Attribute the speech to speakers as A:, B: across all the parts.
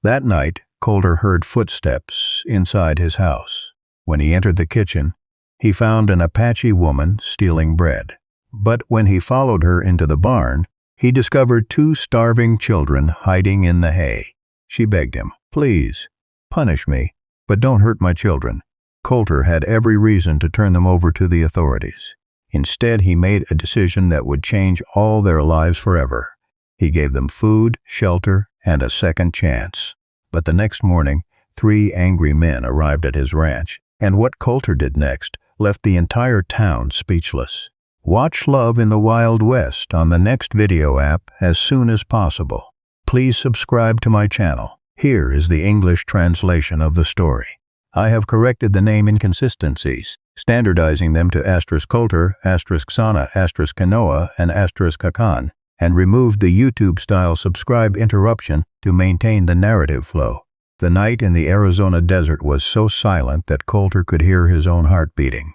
A: That night, Coulter heard footsteps inside his house. When he entered the kitchen, he found an Apache woman stealing bread. But when he followed her into the barn, he discovered 2 starving children hiding in the hay. She begged him, "Please, punish me, but don't hurt my children." Coulter had every reason to turn them over to the authorities. Instead, he made a decision that would change all their lives forever. He gave them food, shelter, and a second chance. But the next morning, 3 angry men arrived at his ranch, and what Coulter did next left the entire town speechless. Watch Love in the Wild West on the next video app as soon as possible. Please subscribe to my channel. Here is the English translation of the story. I have corrected the name inconsistencies, standardizing them to *Coulter, *Sana, *Kanoa, and *Kakan, and removed the YouTube-style subscribe interruption to maintain the narrative flow. The night in the Arizona desert was so silent that Coulter could hear his own heart beating.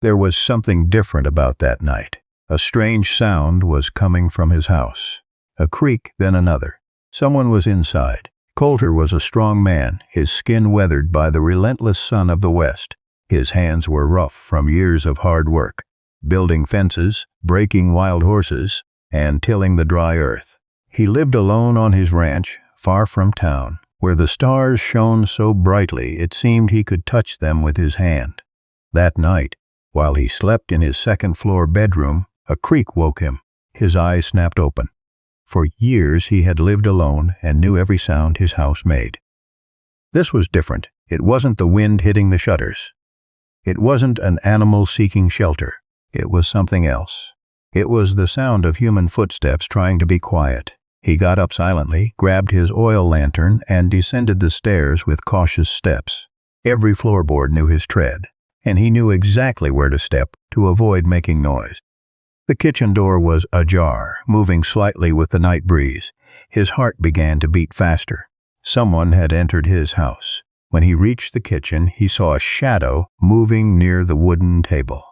A: There was something different about that night. A strange sound was coming from his house. A creak, then another. Someone was inside. Coulter was a strong man, his skin weathered by the relentless sun of the West. His hands were rough from years of hard work, building fences, breaking wild horses, and tilling the dry earth. He lived alone on his ranch, far from town, where the stars shone so brightly it seemed he could touch them with his hand. That night, while he slept in his second-floor bedroom, a creak woke him. His eyes snapped open. For years he had lived alone and knew every sound his house made. This was different. It wasn't the wind hitting the shutters. It wasn't an animal seeking shelter. It was something else. It was the sound of human footsteps trying to be quiet. He got up silently, grabbed his oil lantern, and descended the stairs with cautious steps. Every floorboard knew his tread, and he knew exactly where to step to avoid making noise. The kitchen door was ajar, moving slightly with the night breeze. His heart began to beat faster. Someone had entered his house. When he reached the kitchen, he saw a shadow moving near the wooden table.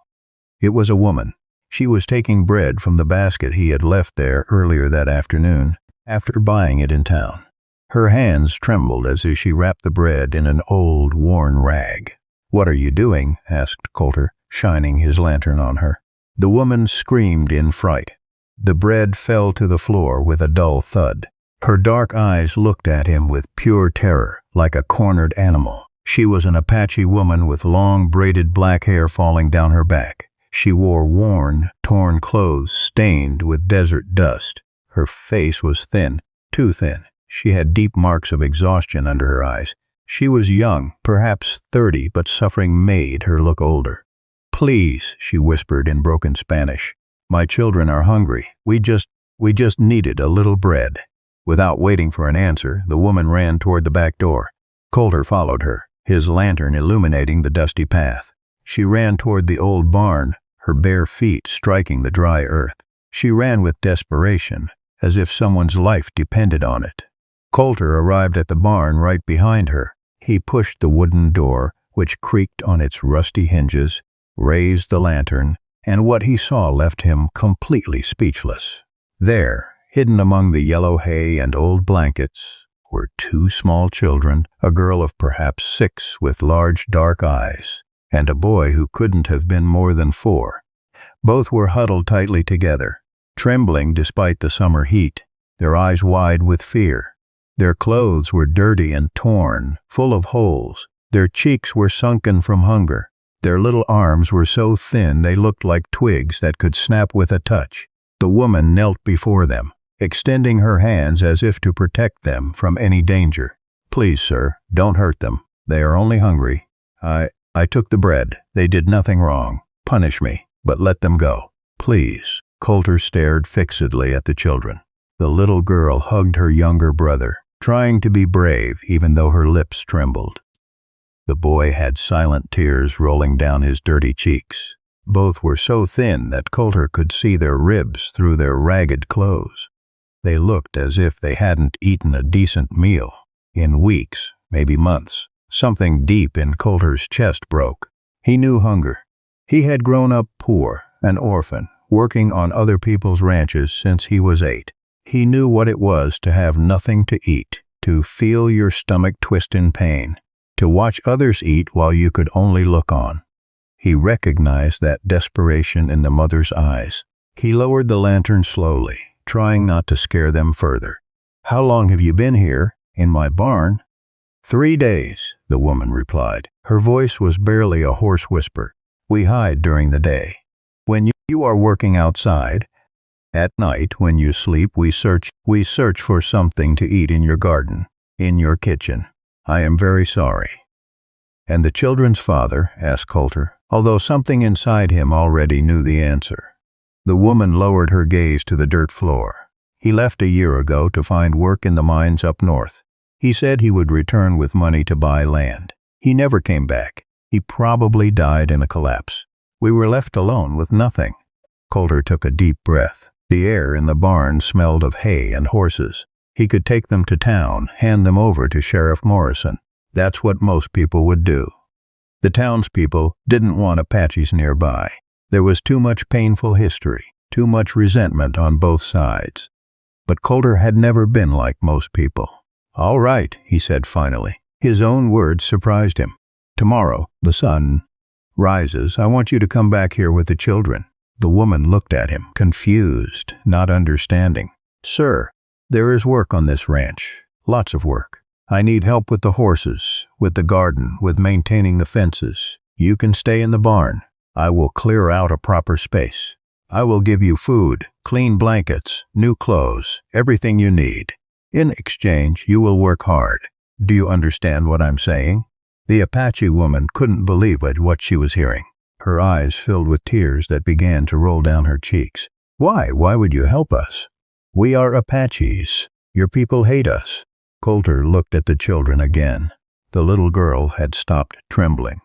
A: It was a woman. She was taking bread from the basket he had left there earlier that afternoon, after buying it in town. Her hands trembled as she wrapped the bread in an old, worn rag. "What are you doing?" asked Coulter, shining his lantern on her. The woman screamed in fright. The bread fell to the floor with a dull thud. Her dark eyes looked at him with pure terror, like a cornered animal. She was an Apache woman with long, braided black hair falling down her back. She wore worn, torn clothes stained with desert dust. Her face was thin, too thin. She had deep marks of exhaustion under her eyes. She was young, perhaps 30, but suffering made her look older. "Please," she whispered in broken Spanish. "My children are hungry. We just needed a little bread." Without waiting for an answer, the woman ran toward the back door. Coulter followed her, his lantern illuminating the dusty path. She ran toward the old barn, her bare feet striking the dry earth. She ran with desperation, as if someone's life depended on it. Coulter arrived at the barn right behind her. He pushed the wooden door, which creaked on its rusty hinges, raised the lantern, and what he saw left him completely speechless. There, hidden among the yellow hay and old blankets, were 2 small children, a girl of perhaps 6 with large dark eyes, and a boy who couldn't have been more than 4. Both were huddled tightly together, trembling despite the summer heat, their eyes wide with fear. Their clothes were dirty and torn, full of holes. Their cheeks were sunken from hunger. Their little arms were so thin they looked like twigs that could snap with a touch. The woman knelt before them, extending her hands as if to protect them from any danger. "Please, sir, don't hurt them. They are only hungry. I took the bread. They did nothing wrong. Punish me, but let them go. Please." Coulter stared fixedly at the children. The little girl hugged her younger brother, trying to be brave even though her lips trembled. The boy had silent tears rolling down his dirty cheeks. Both were so thin that Coulter could see their ribs through their ragged clothes. They looked as if they hadn't eaten a decent meal in weeks, maybe months. Something deep in Coulter's chest broke. He knew hunger. He had grown up poor, an orphan, working on other people's ranches since he was 8. He knew what it was to have nothing to eat. to feel your stomach twist in pain, to watch others eat while you could only look on. He recognized that desperation in the mother's eyes. He lowered the lantern slowly, trying not to scare them further. "How long have you been here, in my barn?" "3 days," the woman replied. Her voice was barely a hoarse whisper. "We hide during the day. When you are working outside, at night when you sleep, we search for something to eat in your garden, in your kitchen. I am very sorry." "And the children's father?" asked Coulter, although something inside him already knew the answer. The woman lowered her gaze to the dirt floor. "He left a year ago to find work in the mines up north. He said he would return with money to buy land. He never came back. He probably died in a collapse. We were left alone with nothing." Coulter took a deep breath. The air in the barn smelled of hay and horses. He could take them to town, hand them over to Sheriff Morrison. That's what most people would do. The townspeople didn't want Apaches nearby. There was too much painful history, too much resentment on both sides. But Coulter had never been like most people. "All right," he said finally. His own words surprised him. "Tomorrow, the sun rises. I want you to come back here with the children." The woman looked at him, confused, not understanding. "Sir, there is work on this ranch. Lots of work. I need help with the horses, with the garden, with maintaining the fences. You can stay in the barn. I will clear out a proper space. I will give you food, clean blankets, new clothes, everything you need. In exchange, you will work hard. Do you understand what I'm saying?" The Apache woman couldn't believe what she was hearing. Her eyes filled with tears that began to roll down her cheeks. "Why? Why would you help us? We are Apaches. Your people hate us." Coulter looked at the children again. The little girl had stopped trembling.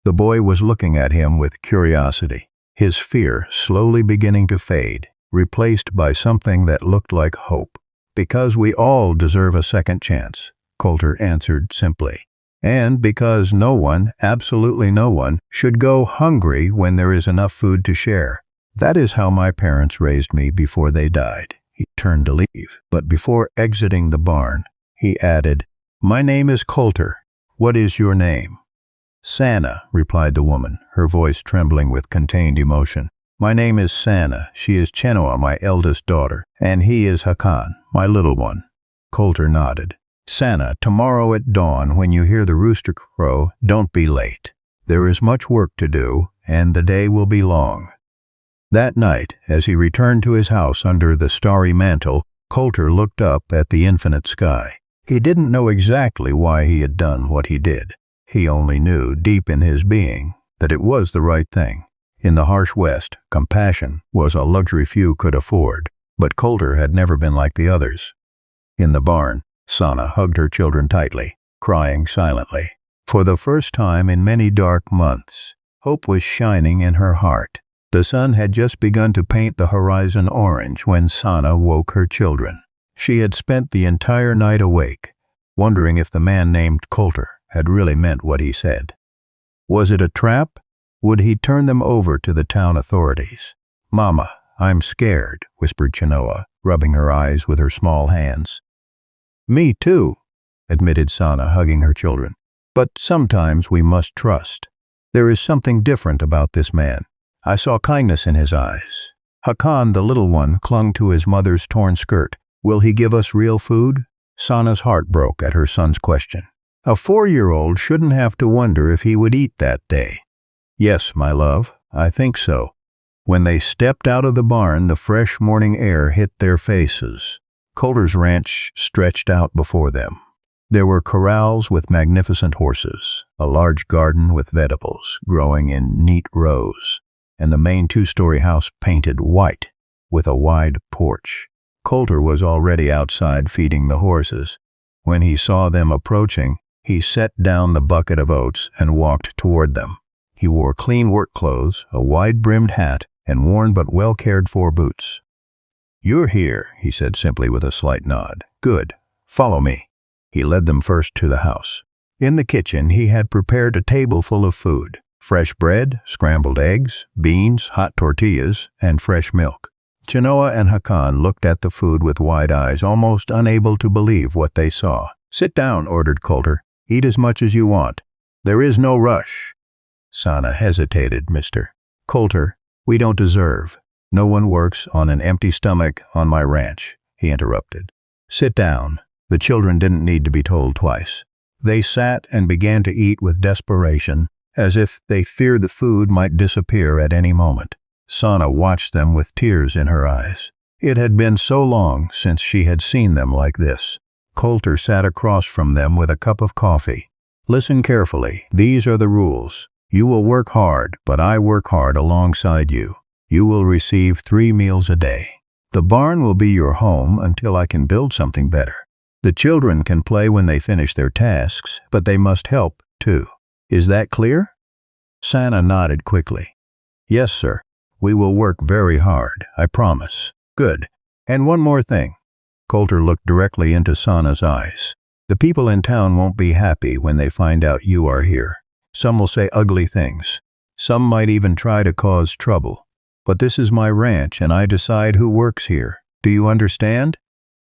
A: The boy was looking at him with curiosity, his fear slowly beginning to fade, replaced by something that looked like hope. "Because we all deserve a second chance," Coulter answered simply. "And because no one, absolutely no one, should go hungry when there is enough food to share. That is how my parents raised me before they died." He turned to leave, but before exiting the barn, he added, "My name is Coulter. What is your name?" "Sana," replied the woman, her voice trembling with contained emotion. "My name is Sana. She is Chenoa, my eldest daughter, and he is Hakan, my little one." Coulter nodded. "Sana, tomorrow at dawn, when you hear the rooster crow, don't be late. There is much work to do, and the day will be long." That night, as he returned to his house under the starry mantle, Coulter looked up at the infinite sky. He didn't know exactly why he had done what he did. He only knew, deep in his being, that it was the right thing. In the harsh West, compassion was a luxury few could afford, but Coulter had never been like the others. In the barn, Sana hugged her children tightly, crying silently. For the first time in many dark months, hope was shining in her heart. The sun had just begun to paint the horizon orange when Sana woke her children. She had spent the entire night awake, wondering if the man named Coulter had really meant what he said. Was it a trap? Would he turn them over to the town authorities? "Mama, I'm scared," whispered Chenoa, rubbing her eyes with her small hands. "Me too," admitted Sana, hugging her children. "But sometimes we must trust. There is something different about this man. I saw kindness in his eyes." Hakan, the little one, clung to his mother's torn skirt. "Will he give us real food?" Sana's heart broke at her son's question. A 4-year-old shouldn't have to wonder if he would eat that day. "Yes, my love, I think so." When they stepped out of the barn, the fresh morning air hit their faces. Coulter's ranch stretched out before them. There were corrals with magnificent horses, a large garden with vegetables growing in neat rows, and the main 2-story house painted white with a wide porch. Coulter was already outside feeding the horses. When he saw them approaching, he set down the bucket of oats and walked toward them. He wore clean work clothes, a wide-brimmed hat, and worn but well-cared-for boots. "You're here," he said simply with a slight nod. "Good. Follow me." He led them first to the house. In the kitchen, he had prepared a table full of food: fresh bread, scrambled eggs, beans, hot tortillas, and fresh milk. Chenoa and Hakan looked at the food with wide eyes, almost unable to believe what they saw. Sit down, ordered Coulter. Eat as much as you want. There is no rush. Sana hesitated. Mr. Coulter, we don't deserve. No one works on an empty stomach on my ranch, he interrupted. Sit down. The children didn't need to be told twice. They sat and began to eat with desperation, as if they feared the food might disappear at any moment. Sana watched them with tears in her eyes. It had been so long since she had seen them like this. Coulter sat across from them with a cup of coffee. Listen carefully. These are the rules. You will work hard, but I work hard alongside you. You will receive 3 meals a day. The barn will be your home until I can build something better. The children can play when they finish their tasks, but they must help, too. Is that clear? Sana nodded quickly. Yes, sir. We will work very hard, I promise. Good. And one more thing. Coulter looked directly into Sana's eyes. The people in town won't be happy when they find out you are here. Some will say ugly things. Some might even try to cause trouble. But this is my ranch and I decide who works here. Do you understand?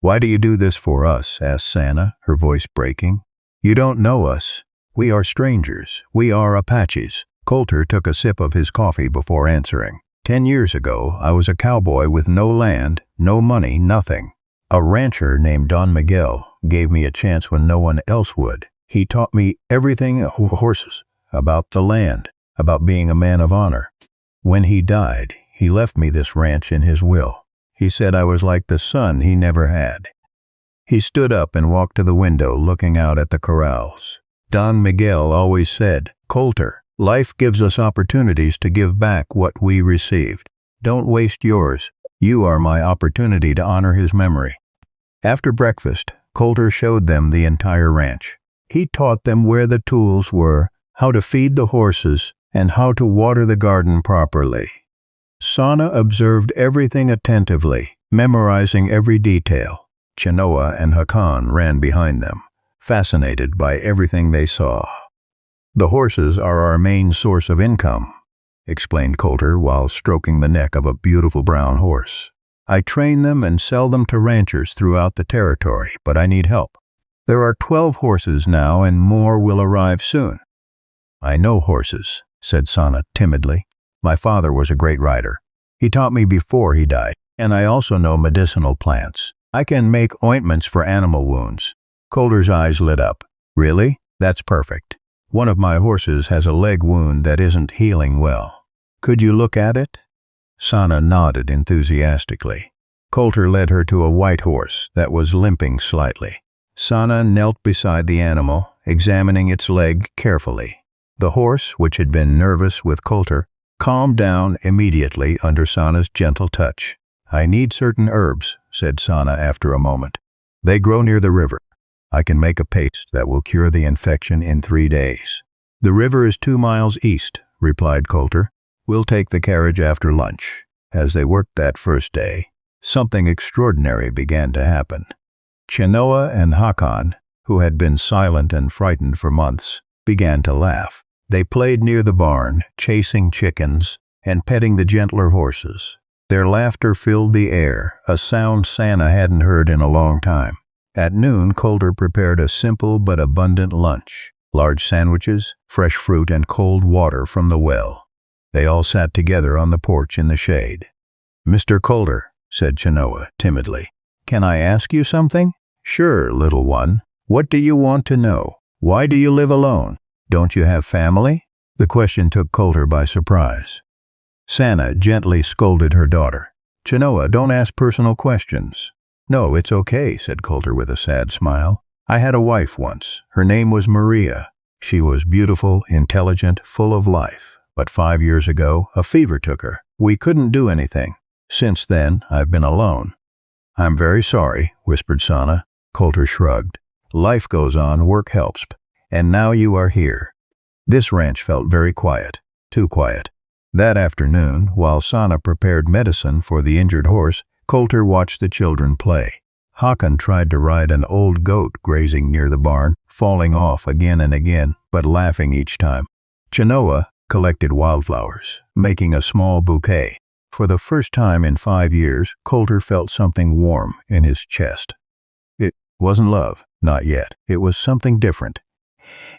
A: Why do you do this for us? Asked Sana, her voice breaking. You don't know us. We are strangers. We are Apaches. Coulter took a sip of his coffee before answering. 10 years ago, I was a cowboy with no land, no money, nothing. A rancher named Don Miguel gave me a chance when no one else would. He taught me everything horses, about the land, about being a man of honor. When he died, he left me this ranch in his will. He said I was like the son he never had. He stood up and walked to the window looking out at the corrals. Don Miguel always said, Coulter, life gives us opportunities to give back what we received. Don't waste yours. You are my opportunity to honor his memory. After breakfast, Coulter showed them the entire ranch. He taught them where the tools were, how to feed the horses, and how to water the garden properly. Sana observed everything attentively, memorizing every detail. Chenoa and Hakan ran behind them, fascinated by everything they saw. The horses are our main source of income, explained Coulter while stroking the neck of a beautiful brown horse. I train them and sell them to ranchers throughout the territory, but I need help. There are 12 horses now and more will arrive soon. I know horses, said Sana timidly. My father was a great rider. He taught me before he died, and I also know medicinal plants. I can make ointments for animal wounds. Coulter's eyes lit up. Really? That's perfect. One of my horses has a leg wound that isn't healing well. Could you look at it? Sana nodded enthusiastically. Coulter led her to a white horse that was limping slightly. Sana knelt beside the animal, examining its leg carefully. The horse, which had been nervous with Coulter, calmed down immediately under Sana's gentle touch. I need certain herbs, said Sana after a moment. They grow near the river. I can make a paste that will cure the infection in 3 days. The river is 2 miles east, replied Coulter. We'll take the carriage after lunch. As they worked that first day, something extraordinary began to happen. Chenoa and Hakan, who had been silent and frightened for months, began to laugh. They played near the barn, chasing chickens and petting the gentler horses. Their laughter filled the air, a sound Sana hadn't heard in a long time. At noon, Coulter prepared a simple but abundant lunch. Large sandwiches, fresh fruit, and cold water from the well. They all sat together on the porch in the shade. Mr. Coulter, said Chenoa timidly, can I ask you something? Sure, little one. What do you want to know? Why do you live alone? Don't you have family? The question took Coulter by surprise. Sana gently scolded her daughter. Chenoa, don't ask personal questions. No, it's okay, said Coulter with a sad smile. I had a wife once. Her name was Maria. She was beautiful, intelligent, full of life. But 5 years ago, a fever took her. We couldn't do anything. Since then, I've been alone. I'm very sorry, whispered Sana. Coulter shrugged. Life goes on, work helps. And now you are here. This ranch felt very quiet, too quiet. That afternoon, while Sana prepared medicine for the injured horse, Coulter watched the children play. Hakan tried to ride an old goat grazing near the barn, falling off again and again, but laughing each time. Chenoa collected wildflowers, making a small bouquet. For the first time in 5 years, Coulter felt something warm in his chest. Wasn't love, not yet. It was something different.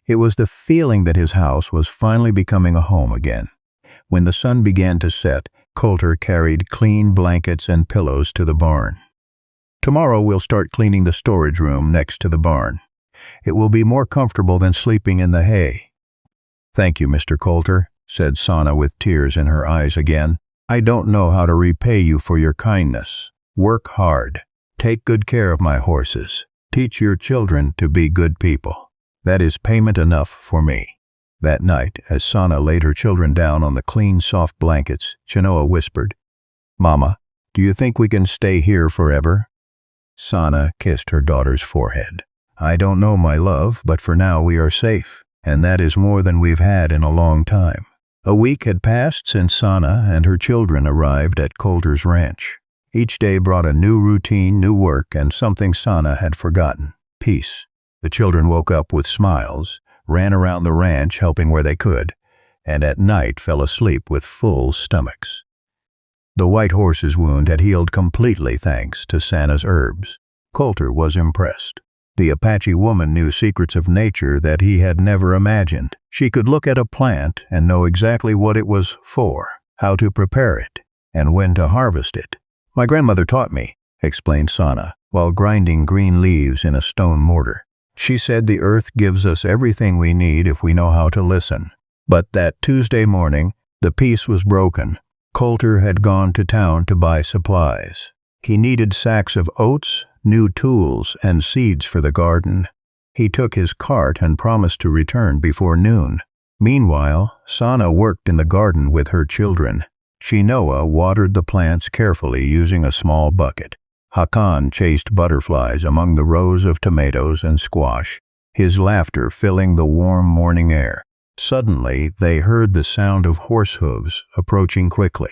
A: It was the feeling that his house was finally becoming a home again. When the sun began to set, Coulter carried clean blankets and pillows to the barn. Tomorrow we'll start cleaning the storage room next to the barn. It will be more comfortable than sleeping in the hay. Thank you, Mr. Coulter, said Sana with tears in her eyes again. I don't know how to repay you for your kindness. Work hard. Take good care of my horses. Teach your children to be good people. That is payment enough for me. That night, as Sana laid her children down on the clean, soft blankets, Chenoa whispered, Mama, do you think we can stay here forever? Sana kissed her daughter's forehead. I don't know, my love, but for now we are safe, and that is more than we've had in a long time. A week had passed since Sana and her children arrived at Coulter's ranch. Each day brought a new routine, new work, and something Sana had forgotten, peace. The children woke up with smiles, ran around the ranch helping where they could, and at night fell asleep with full stomachs. The white horse's wound had healed completely thanks to Sana's herbs. Coulter was impressed. The Apache woman knew secrets of nature that he had never imagined. She could look at a plant and know exactly what it was for, how to prepare it, and when to harvest it. My grandmother taught me, explained Sana, while grinding green leaves in a stone mortar. She said the earth gives us everything we need if we know how to listen. But that Tuesday morning, the peace was broken. Coulter had gone to town to buy supplies. He needed sacks of oats, new tools, and seeds for the garden. He took his cart and promised to return before noon. Meanwhile, Sana worked in the garden with her children. Chenoa watered the plants carefully using a small bucket. Hakan chased butterflies among the rows of tomatoes and squash, his laughter filling the warm morning air. Suddenly, they heard the sound of horse hooves approaching quickly.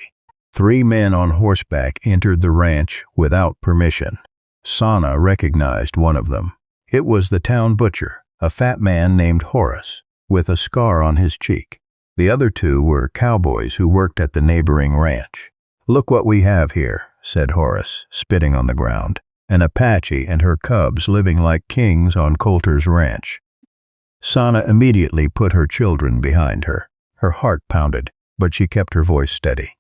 A: 3 men on horseback entered the ranch without permission. Sana recognized one of them. It was the town butcher, a fat man named Horace, with a scar on his cheek. The other 2 were cowboys who worked at the neighboring ranch. Look what we have here, said Horace, spitting on the ground. An Apache and her cubs living like kings on Coulter's ranch. Sana immediately put her children behind her. Her heart pounded, but she kept her voice steady.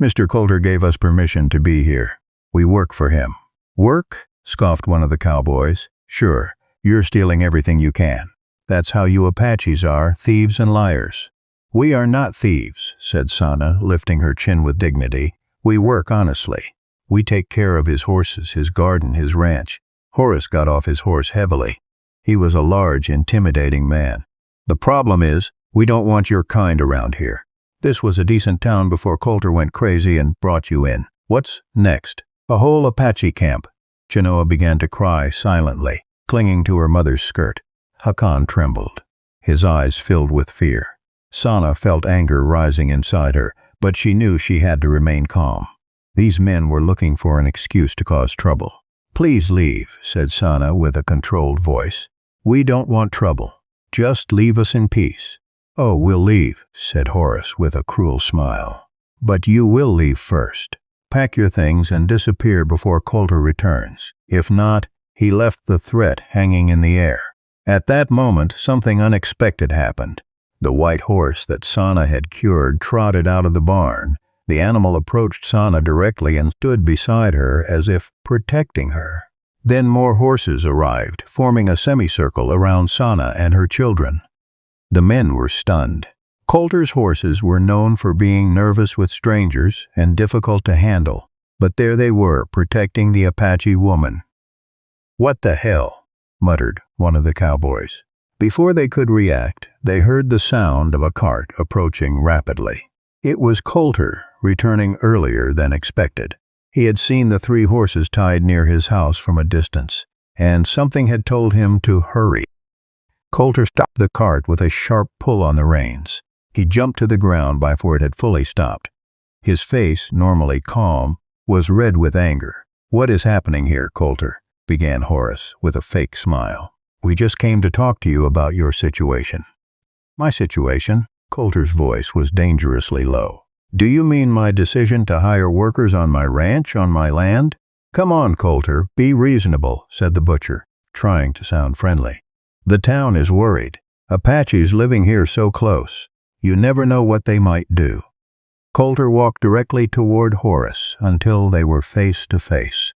A: Mr. Coulter gave us permission to be here. We work for him. Work? Scoffed one of the cowboys. Sure, you're stealing everything you can. That's how you Apaches are, thieves and liars. We are not thieves, said Sana, lifting her chin with dignity. We work honestly. We take care of his horses, his garden, his ranch. Horace got off his horse heavily. He was a large, intimidating man. The problem is, we don't want your kind around here. This was a decent town before Coulter went crazy and brought you in. What's next? A whole Apache camp. Chenoa began to cry silently, clinging to her mother's skirt. Hakan trembled. His eyes filled with fear. Sana felt anger rising inside her, but she knew she had to remain calm. These men were looking for an excuse to cause trouble. Please leave, said Sana with a controlled voice. We don't want trouble. Just leave us in peace. Oh, we'll leave, said Horace with a cruel smile. But you will leave first. Pack your things and disappear before Coulter returns. If not, he left the threat hanging in the air. At that moment, something unexpected happened. The white horse that Sana had cured trotted out of the barn. The animal approached Sana directly and stood beside her as if protecting her. Then more horses arrived, forming a semicircle around Sana and her children. The men were stunned. Coulter's horses were known for being nervous with strangers and difficult to handle, but there they were, protecting the Apache woman. What the hell? Muttered one of the cowboys. Before they could react, they heard the sound of a cart approaching rapidly. It was Coulter, returning earlier than expected. He had seen the 3 horses tied near his house from a distance, and something had told him to hurry. Coulter stopped the cart with a sharp pull on the reins. He jumped to the ground before it had fully stopped. His face, normally calm, was red with anger. What is happening here, Coulter? Began Horace with a fake smile. We just came to talk to you about your situation. My situation? Coulter's voice was dangerously low. Do you mean my decision to hire workers on my ranch, on my land? Come on, Coulter, be reasonable, said the butcher. trying to sound friendly. The town is worried. Apaches living here so close. You never know what they might do. Coulter walked directly toward Horace until they were face to face.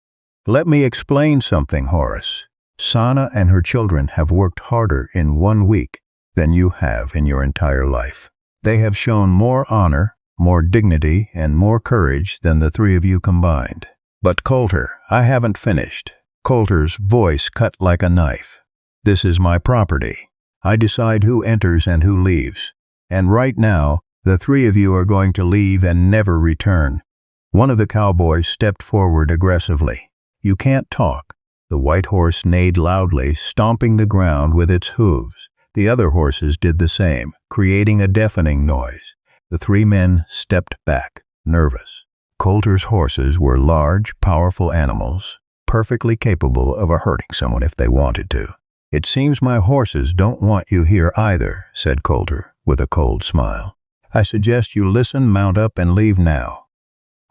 A: Let me explain something, Horace. Sana and her children have worked harder in 1 week than you have in your entire life. They have shown more honor, more dignity, and more courage than the three of you combined. But Coulter, I haven't finished. Coulter's voice cut like a knife. This is my property. I decide who enters and who leaves. And right now, the three of you are going to leave and never return. One of the cowboys stepped forward aggressively. You can't talk. The white horse neighed loudly, stomping the ground with its hooves. The other horses did the same, creating a deafening noise. The three men stepped back, nervous. Coulter's horses were large, powerful animals, perfectly capable of hurting someone if they wanted to. It seems my horses don't want you here either, said Coulter, with a cold smile. I suggest you listen, mount up, and leave now.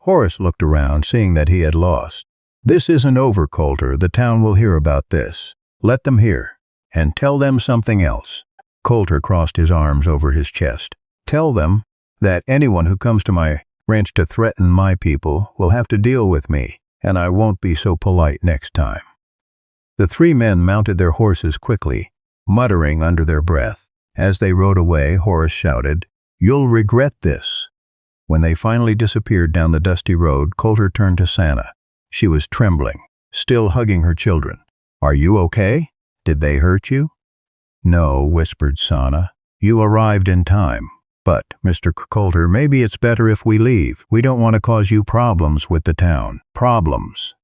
A: Horace looked around, seeing that he had lost. This isn't over, Coulter. The town will hear about this. Let them hear. And tell them something else. Coulter crossed his arms over his chest. Tell them that anyone who comes to my ranch to threaten my people will have to deal with me, and I won't be so polite next time. The three men mounted their horses quickly, muttering under their breath. As they rode away, Horace shouted, "You'll regret this." When they finally disappeared down the dusty road, Coulter turned to Sana. She was trembling, still hugging her children. Are you okay? Did they hurt you? No, whispered Sana. You arrived in time. But, Mr. Coulter, maybe it's better if we leave. We don't want to cause you problems with the town. Problems.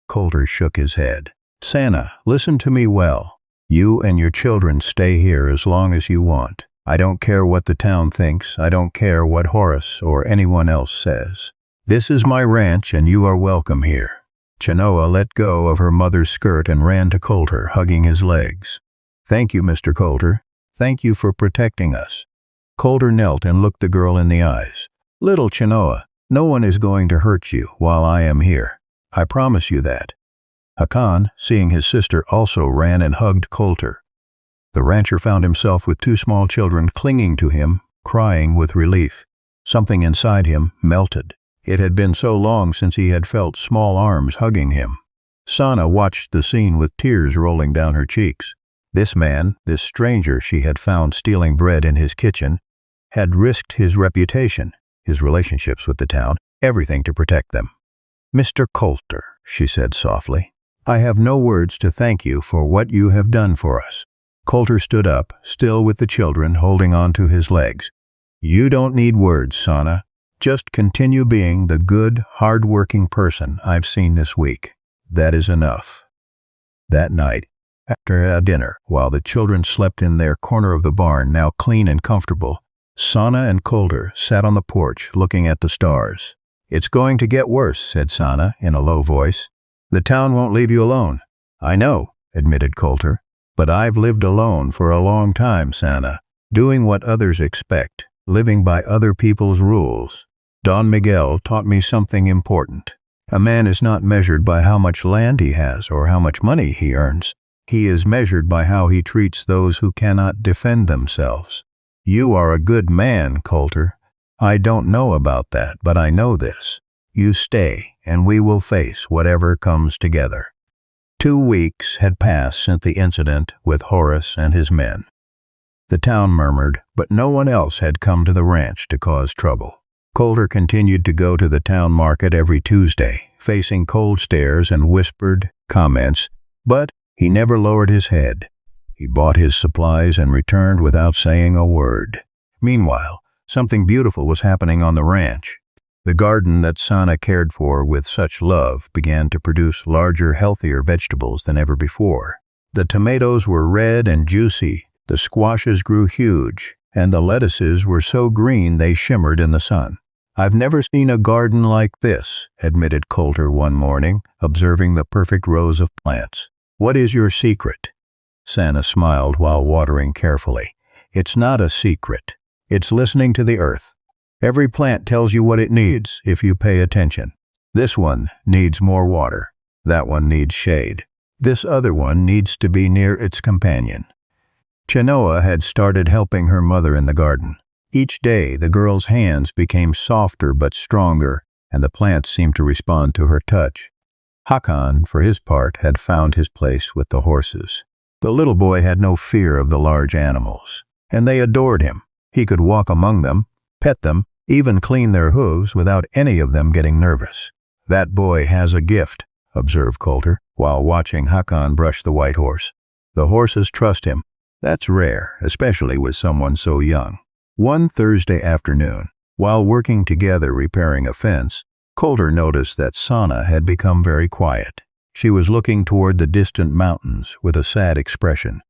A: Coulter shook his head. Sana, listen to me well. You and your children stay here as long as you want. I don't care what the town thinks. I don't care what Horace or anyone else says. This is my ranch and you are welcome here. Chenoa let go of her mother's skirt and ran to Coulter, hugging his legs. Thank you, Mr. Coulter. Thank you for protecting us. Coulter knelt and looked the girl in the eyes. Little Chenoa, no one is going to hurt you while I am here. I promise you that. Hakan, seeing his sister, also ran and hugged Coulter. The rancher found himself with two small children clinging to him, crying with relief. Something inside him melted. It had been so long since he had felt small arms hugging him. Sana watched the scene with tears rolling down her cheeks. This man, this stranger she had found stealing bread in his kitchen, had risked his reputation, his relationships with the town, everything to protect them. Mr. Coulter, she said softly, I have no words to thank you for what you have done for us. Coulter stood up, still with the children holding on to his legs. You don't need words, Sana. Just continue being the good, hard-working person I've seen this week. That is enough. That night, after dinner, while the children slept in their corner of the barn, now clean and comfortable, Sana and Coulter sat on the porch looking at the stars. It's going to get worse, said Sana in a low voice. The town won't leave you alone. I know, admitted Coulter, but I've lived alone for a long time, Sana, doing what others expect, living by other people's rules. Don Miguel taught me something important. A man is not measured by how much land he has or how much money he earns. He is measured by how he treats those who cannot defend themselves. You are a good man, Coulter. I don't know about that, but I know this. You stay, and we will face whatever comes together. 2 weeks had passed since the incident with Horace and his men. The town murmured, but no one else had come to the ranch to cause trouble. Coulter continued to go to the town market every Tuesday, facing cold stares and whispered comments, but he never lowered his head. He bought his supplies and returned without saying a word. Meanwhile, something beautiful was happening on the ranch. The garden that Sana cared for with such love began to produce larger, healthier vegetables than ever before. The tomatoes were red and juicy, the squashes grew huge, and the lettuces were so green they shimmered in the sun. I've never seen a garden like this, admitted Coulter one morning, observing the perfect rows of plants. What is your secret? Sana smiled while watering carefully. It's not a secret. It's listening to the earth. Every plant tells you what it needs if you pay attention. This one needs more water. That one needs shade. This other one needs to be near its companion. Chenoa had started helping her mother in the garden. Each day, the girl's hands became softer but stronger, and the plants seemed to respond to her touch. Hakan, for his part, had found his place with the horses. The little boy had no fear of the large animals, and they adored him. He could walk among them, pet them, even clean their hooves without any of them getting nervous. "That boy has a gift," observed Coulter, while watching Hakan brush the white horse. "The horses trust him. That's rare, especially with someone so young." One Thursday afternoon, while working together repairing a fence, Coulter noticed that Sana had become very quiet. She was looking toward the distant mountains with a sad expression.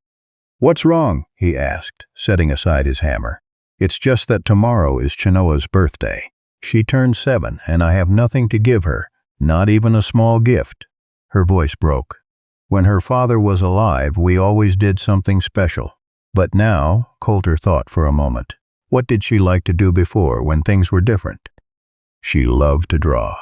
A: "What's wrong?" he asked, setting aside his hammer. "It's just that tomorrow is Chenoa's birthday. She turns 7, and I have nothing to give her, not even a small gift." Her voice broke. "When her father was alive, we always did something special. But now," Coulter thought for a moment, "what did she like to do before, when things were different?" She loved to draw.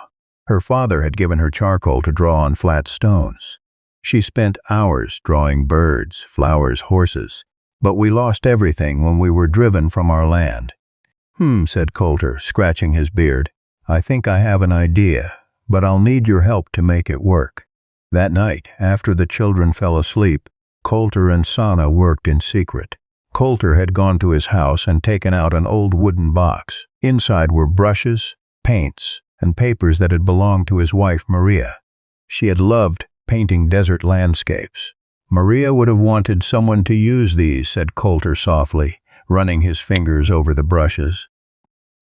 A: Her father had given her charcoal to draw on flat stones. She spent hours drawing birds, flowers, horses, but we lost everything when we were driven from our land. Said Coulter, scratching his beard. "I think I have an idea, but I'll need your help to make it work." That night, after the children fell asleep, Coulter and Sana worked in secret. Coulter had gone to his house and taken out an old wooden box. Inside were brushes, paints, and papers that had belonged to his wife, Maria. She had loved painting desert landscapes. "Maria would have wanted someone to use these," said Coulter softly, running his fingers over the brushes.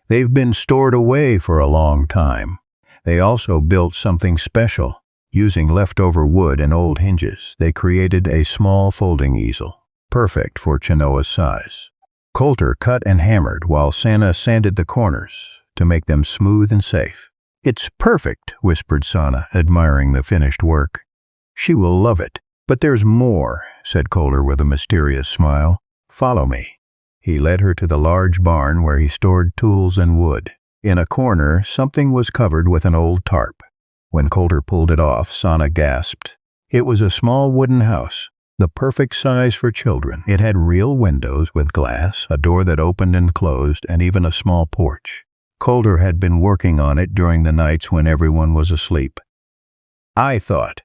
A: "They've been stored away for a long time." They also built something special. Using leftover wood and old hinges, they created a small folding easel, perfect for Chenoa's size. Coulter cut and hammered while Sana sanded the corners to make them smooth and safe. "It's perfect," whispered Sana, admiring the finished work. "She will love it." "But there's more," said Coulter with a mysterious smile. "Follow me." He led her to the large barn where he stored tools and wood. In a corner, something was covered with an old tarp. When Coulter pulled it off, Sana gasped. It was a small wooden house, the perfect size for children. It had real windows with glass, a door that opened and closed, and even a small porch. Coulter had been working on it during the nights when everyone was asleep. I thought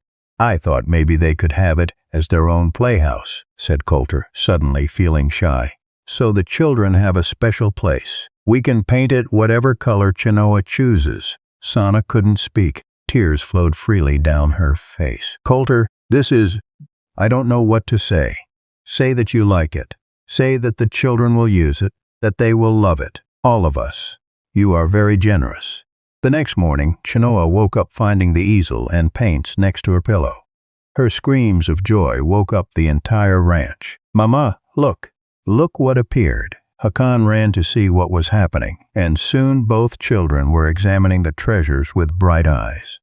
A: maybe they could have it as their own playhouse," said Coulter, suddenly feeling shy. "So the children have a special place. We can paint it whatever color Chenoa chooses." Sana couldn't speak. Tears flowed freely down her face. "Coulter, I don't know what to say. Say that you like it. Say that the children will use it, that they will love it. All of us. You are very generous." The next morning, Chenoa woke up finding the easel and paints next to her pillow. Her screams of joy woke up the entire ranch. "Mama, look! Look what appeared!" Hakan ran to see what was happening, and soon both children were examining the treasures with bright eyes.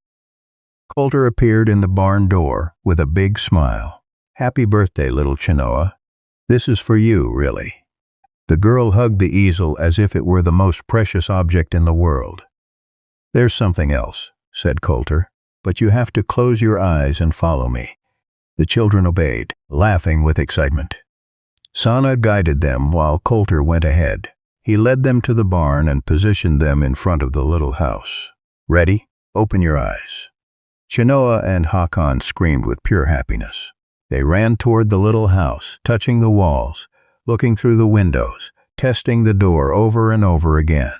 A: Coulter appeared in the barn door with a big smile. "Happy birthday, little Chenoa. This is for you, really." The girl hugged the easel as if it were the most precious object in the world. "There's something else," said Coulter, "but you have to close your eyes and follow me." The children obeyed, laughing with excitement. Sana guided them while Coulter went ahead. He led them to the barn and positioned them in front of the little house. "Ready? Open your eyes." Chenoa and Hakan screamed with pure happiness. They ran toward the little house, touching the walls, looking through the windows, testing the door over and over again.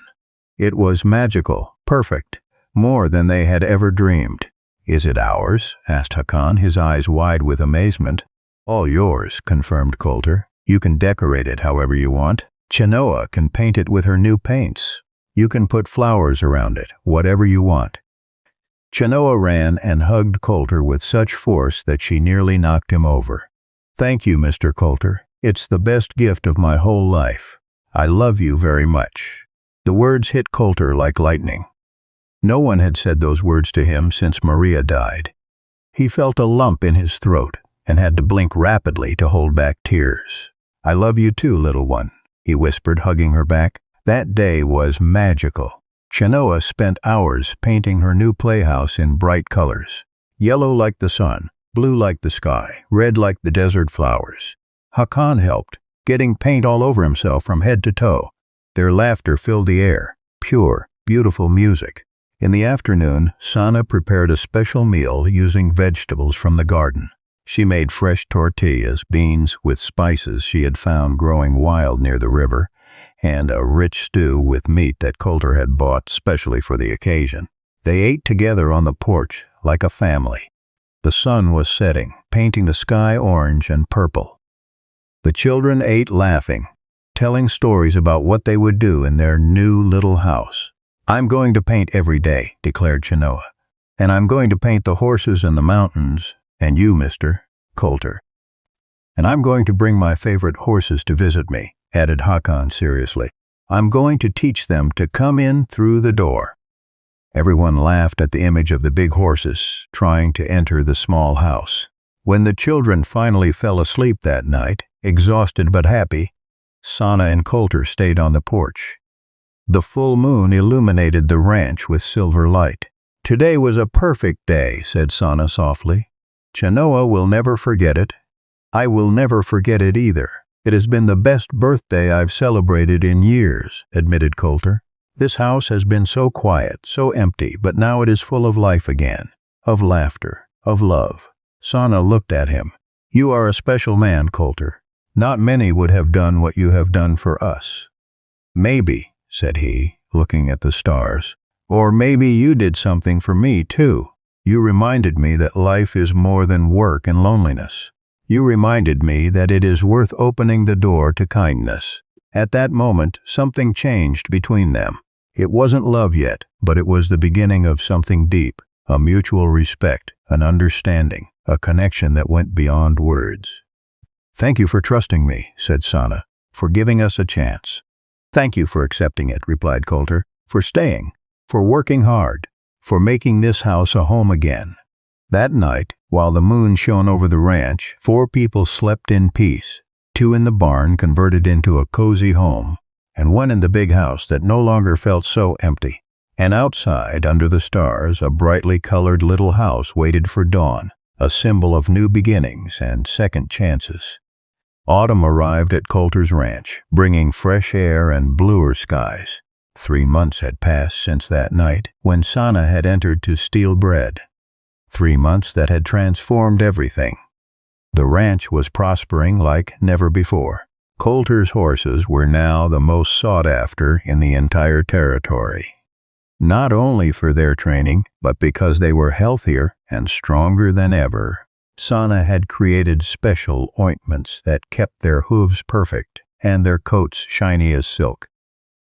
A: It was magical, perfect, more than they had ever dreamed. "Is it ours?" asked Hakan, his eyes wide with amazement. "All yours," confirmed Coulter. "You can decorate it however you want. Chenoa can paint it with her new paints. You can put flowers around it, whatever you want." Chenoa ran and hugged Coulter with such force that she nearly knocked him over. "Thank you, Mr. Coulter. It's the best gift of my whole life. I love you very much." The words hit Coulter like lightning. No one had said those words to him since Maria died. He felt a lump in his throat and had to blink rapidly to hold back tears. "I love you too, little one," he whispered, hugging her back. That day was magical. Chenoa spent hours painting her new playhouse in bright colors. Yellow like the sun, blue like the sky, red like the desert flowers. Hakan helped, getting paint all over himself from head to toe. Their laughter filled the air, pure, beautiful music. In the afternoon, Sana prepared a special meal using vegetables from the garden. She made fresh tortillas, beans with spices she had found growing wild near the river, and a rich stew with meat that Coulter had bought specially for the occasion. They ate together on the porch like a family. The sun was setting, painting the sky orange and purple. The children ate laughing, telling stories about what they would do in their new little house. "I'm going to paint every day," declared Chenoa. "And I'm going to paint the horses and the mountains, and you, Mr. Coulter. And I'm going to bring my favorite horses to visit me," added Hakan seriously. "I'm going to teach them to come in through the door." Everyone laughed at the image of the big horses trying to enter the small house. When the children finally fell asleep that night, exhausted but happy, Sana and Coulter stayed on the porch. The full moon illuminated the ranch with silver light. "Today was a perfect day," said Sana softly. "Chenoa will never forget it. I will never forget it either. It has been the best birthday I've celebrated in years," admitted Coulter. "This house has been so quiet, so empty, but now it is full of life again, of laughter, of love." Sana looked at him. "You are a special man, Coulter. Not many would have done what you have done for us." "Maybe," said he, looking at the stars, "or maybe you did something for me, too. You reminded me that life is more than work and loneliness. You reminded me that it is worth opening the door to kindness." At that moment, something changed between them. It wasn't love yet, but it was the beginning of something deep, a mutual respect, an understanding, a connection that went beyond words. "Thank you for trusting me," said Sana, "for giving us a chance." "Thank you for accepting it," replied Coulter, "for staying, for working hard, for making this house a home again." That night, while the moon shone over the ranch, 4 people slept in peace. 2 in the barn converted into a cozy home, and 1 in the big house that no longer felt so empty. And outside, under the stars, a brightly colored little house waited for dawn, a symbol of new beginnings and second chances. Autumn arrived at Coulter's ranch, bringing fresh air and bluer skies. 3 months had passed since that night when Sana had entered to steal bread. 3 months that had transformed everything. The ranch was prospering like never before. Coulter's horses were now the most sought after in the entire territory. Not only for their training, but because they were healthier and stronger than ever. Sana had created special ointments that kept their hooves perfect and their coats shiny as silk.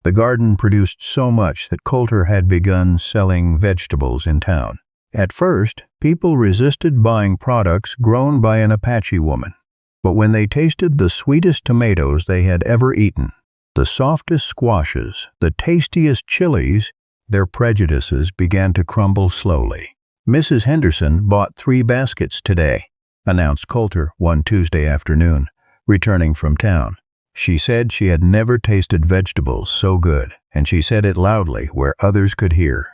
A: The garden produced so much that Coulter had begun selling vegetables in town. At first, people resisted buying products grown by an Apache woman. But when they tasted the sweetest tomatoes they had ever eaten, the softest squashes, the tastiest chilies, their prejudices began to crumble slowly. "Mrs. Henderson bought 3 baskets today," announced Coulter one Tuesday afternoon, returning from town. She said she had never tasted vegetables so good, and she said it loudly where others could hear.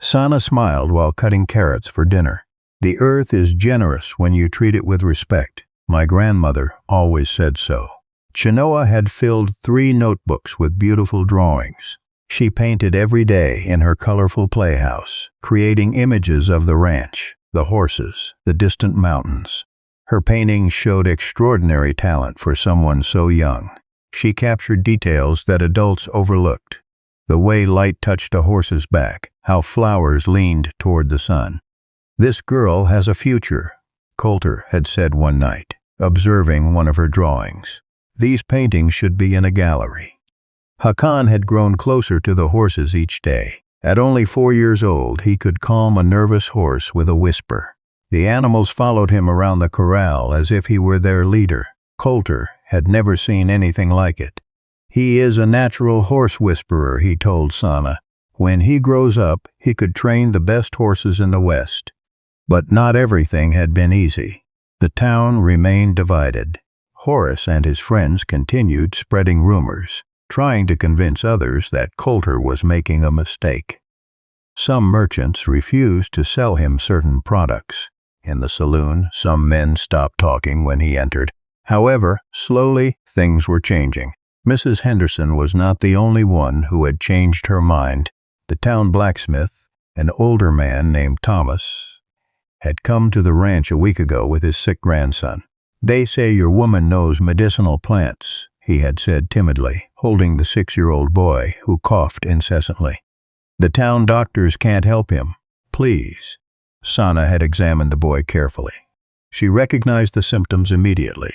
A: Sana smiled while cutting carrots for dinner. "The earth is generous when you treat it with respect. My grandmother always said so." Chenoa had filled 3 notebooks with beautiful drawings. She painted every day in her colorful playhouse, creating images of the ranch, the horses, the distant mountains. Her paintings showed extraordinary talent for someone so young. She captured details that adults overlooked. The way light touched a horse's back, how flowers leaned toward the sun. "This girl has a future," Coulter had said one night, observing one of her drawings. "These paintings should be in a gallery." Hakan had grown closer to the horses each day. At only 4 years old, he could calm a nervous horse with a whisper. The animals followed him around the corral as if he were their leader. Coulter had never seen anything like it. "He is a natural horse whisperer," he told Sana. "When he grows up, he could train the best horses in the West." But not everything had been easy. The town remained divided. Horace and his friends continued spreading rumors, trying to convince others that Coulter was making a mistake. Some merchants refused to sell him certain products. In the saloon, some men stopped talking when he entered. However, slowly, things were changing. Mrs. Henderson was not the only one who had changed her mind. The town blacksmith, an older man named Thomas, had come to the ranch a week ago with his sick grandson. "They say your woman knows medicinal plants," he had said timidly, holding the 6-year-old boy who coughed incessantly. "The town doctors can't help him. Please." Sana had examined the boy carefully. She recognized the symptoms immediately.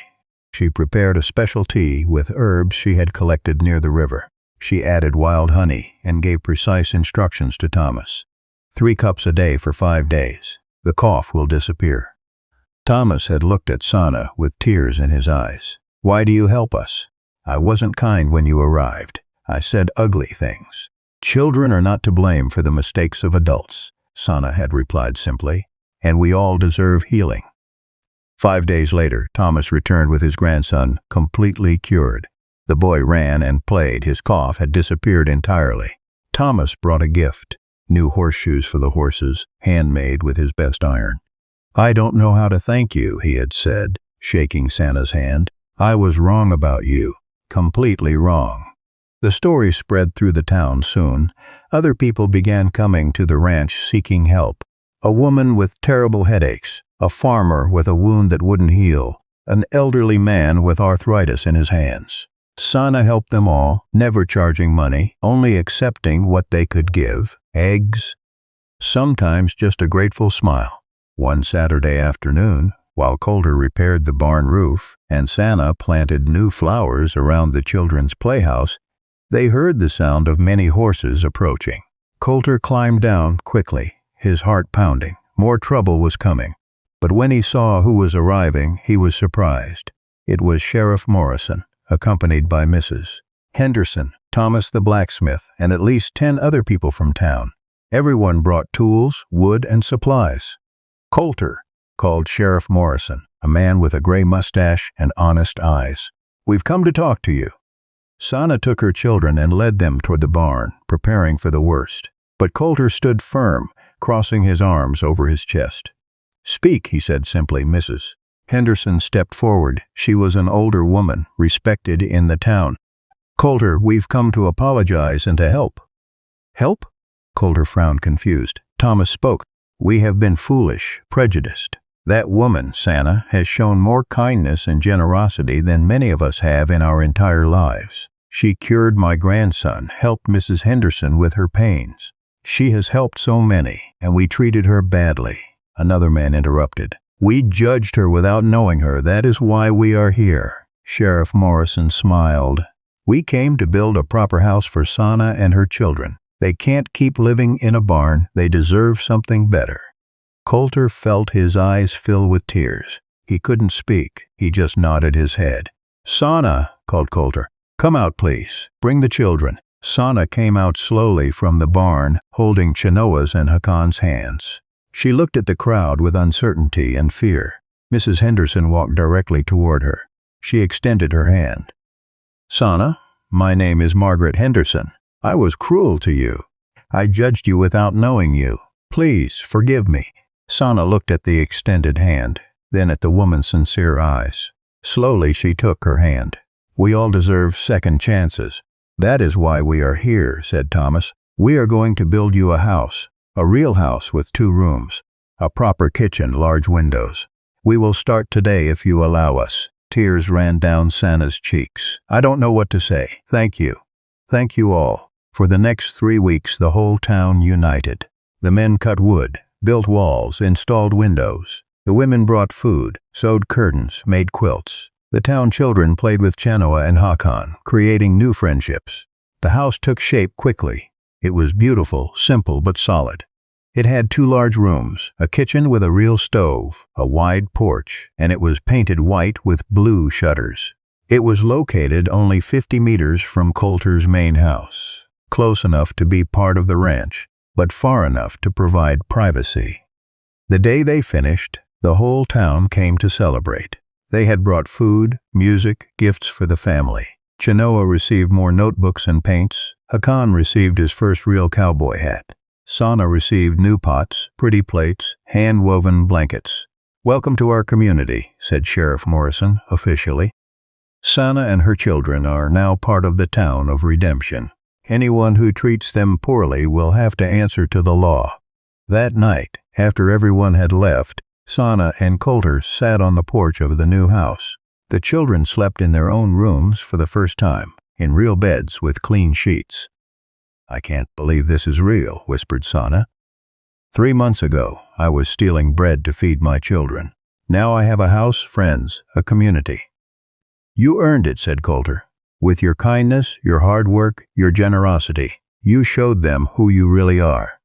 A: She prepared a special tea with herbs she had collected near the river. She added wild honey and gave precise instructions to Thomas. 3 cups a day for 5 days. The cough will disappear. Thomas had looked at Sana with tears in his eyes. "Why do you help us? I wasn't kind when you arrived. I said ugly things." "Children are not to blame for the mistakes of adults," Sana had replied simply, "and we all deserve healing." 5 days later, Thomas returned with his grandson, completely cured. The boy ran and played. His cough had disappeared entirely. Thomas brought a gift, new horseshoes for the horses, handmade with his best iron. "I don't know how to thank you," he had said, shaking Sana's hand. "I was wrong about you, completely wrong." The story spread through the town soon. Other people began coming to the ranch seeking help. A woman with terrible headaches, a farmer with a wound that wouldn't heal, an elderly man with arthritis in his hands. Sana helped them all, never charging money, only accepting what they could give, eggs, sometimes just a grateful smile. One Saturday afternoon, while Coulter repaired the barn roof and Sana planted new flowers around the children's playhouse, they heard the sound of many horses approaching. Coulter climbed down quickly, his heart pounding. More trouble was coming. But when he saw who was arriving, he was surprised. It was Sheriff Morrison, accompanied by Mrs. Henderson, Thomas the blacksmith, and at least 10 other people from town. Everyone brought tools, wood, and supplies. "Coulter," called Sheriff Morrison, a man with a gray mustache and honest eyes. "We've come to talk to you." Sana took her children and led them toward the barn, preparing for the worst. But Coulter stood firm, crossing his arms over his chest. "Speak," he said simply. Mrs. Henderson stepped forward. She was an older woman, respected in the town. "Coulter, we've come to apologize and to help." "Help?" Coulter frowned, confused. Thomas spoke. "We have been foolish, prejudiced. That woman, Sana, has shown more kindness and generosity than many of us have in our entire lives. She cured my grandson, helped Mrs. Henderson with her pains. She has helped so many, and we treated her badly." Another man interrupted. "We judged her without knowing her. That is why we are here." Sheriff Morrison smiled. "We came to build a proper house for Sana and her children. They can't keep living in a barn. They deserve something better." Coulter felt his eyes fill with tears. He couldn't speak. He just nodded his head. "Sana," called Coulter, "come out, please. Bring the children." Sana came out slowly from the barn, holding Chenoa's and Hakan's hands. She looked at the crowd with uncertainty and fear. Mrs. Henderson walked directly toward her. She extended her hand. "Sana, my name is Margaret Henderson. I was cruel to you. I judged you without knowing you. Please forgive me." Sana looked at the extended hand, then at the woman's sincere eyes. Slowly she took her hand. "We all deserve second chances. That is why we are here," said Thomas. "We are going to build you a house, a real house with 2 rooms, a proper kitchen, large windows. We will start today if you allow us." Tears ran down Sana's cheeks. "I don't know what to say. Thank you. Thank you all." For the next 3 weeks, the whole town united. The men cut wood, built walls, installed windows. The women brought food, sewed curtains, made quilts. The town children played with Chenoa and Hakan, creating new friendships. The house took shape quickly. It was beautiful, simple, but solid. It had 2 large rooms, a kitchen with a real stove, a wide porch, and it was painted white with blue shutters. It was located only 50 meters from Coulter's main house, close enough to be part of the ranch, but far enough to provide privacy. The day they finished, the whole town came to celebrate. They had brought food, music, gifts for the family. Chenoa received more notebooks and paints. Hakan received his first real cowboy hat. Sana received new pots, pretty plates, hand-woven blankets. "Welcome to our community," said Sheriff Morrison officially. "Sana and her children are now part of the town of redemption. Anyone who treats them poorly will have to answer to the law." That night, after everyone had left, Sana and Coulter sat on the porch of the new house. The children slept in their own rooms for the first time, in real beds with clean sheets. "I can't believe this is real," whispered Sana. 3 months ago, I was stealing bread to feed my children. Now I have a house, friends, a community. "You earned it," said Coulter. "With your kindness, your hard work, your generosity, you showed them who you really are."